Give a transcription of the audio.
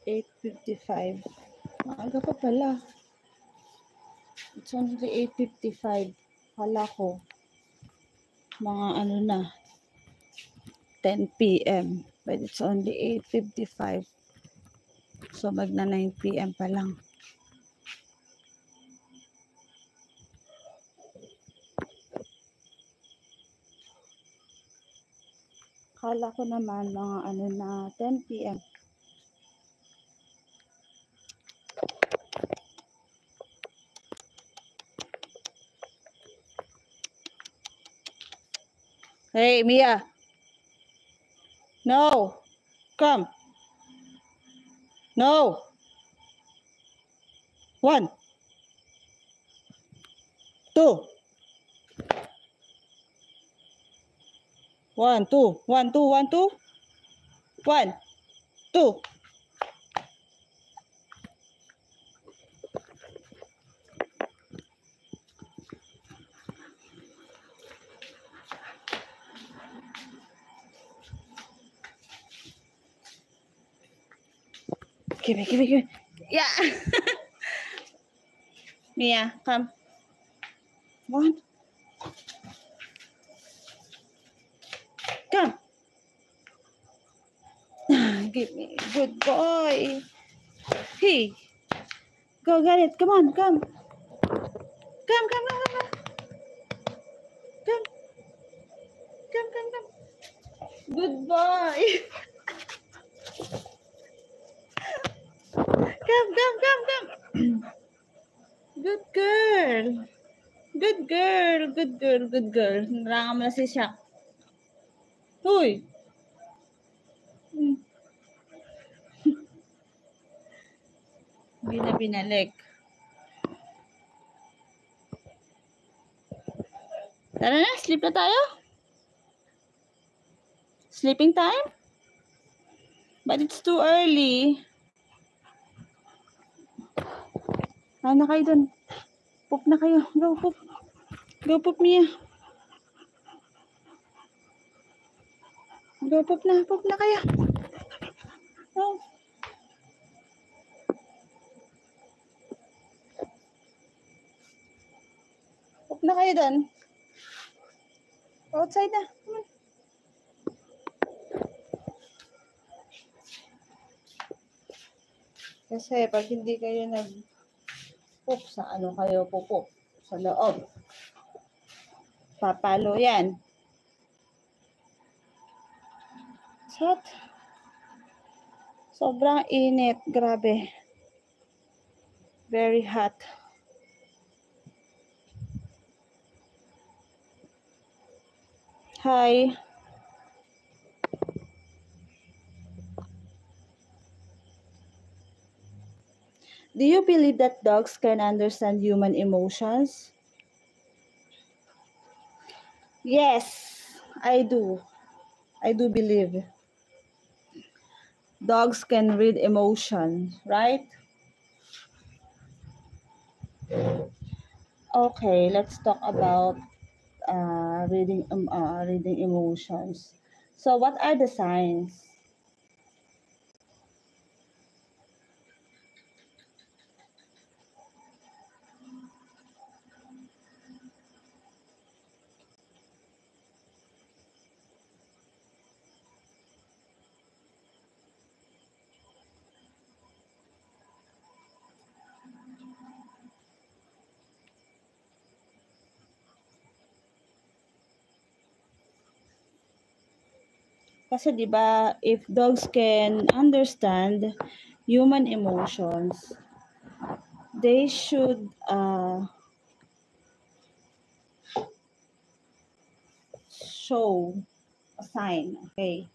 8:55. Maaga pa pala. It's only 8:55. Kala ko, mga ano na, 10 p.m. But it's only 8:55. So, magna 9 p.m. pa lang. Kala ko naman mga ano na 10 p.m. Hey, Mia. No. Come. No. 1, 2. 1, 2. 1, 2, 1, 2. 1, 2. Give me. Yeah. Mia, come. 1. Come. Give me. Good boy. Hey. Go get it. Come on. Come. Come. Come. Good boy. Come. Good girl. Good girl. Narangan mo na si Shaq. Huy. Hindi na binalik. Tara na, sleep na tayo. Sleeping time? But it's too early. Ano na kayo dun? Poop na kayo. Go, poop. Go, poop, Mia. Go, poop na kayo. Oh. Poop na kayo dun. Outside na. Come on. Kasi pag hindi kayo nag-poop, sa ano kayo poop? Sa loob. Papalo yan. Hot. Sobrang init. Grabe. Very hot. Hi. Do you believe that dogs can understand human emotions? Yes, I do. I do believe. Dogs can read emotion, right? Okay, let's talk about reading emotions. So, what are the signs? Kasi 'di ba, if dogs can understand human emotions, they should show a sign, okay?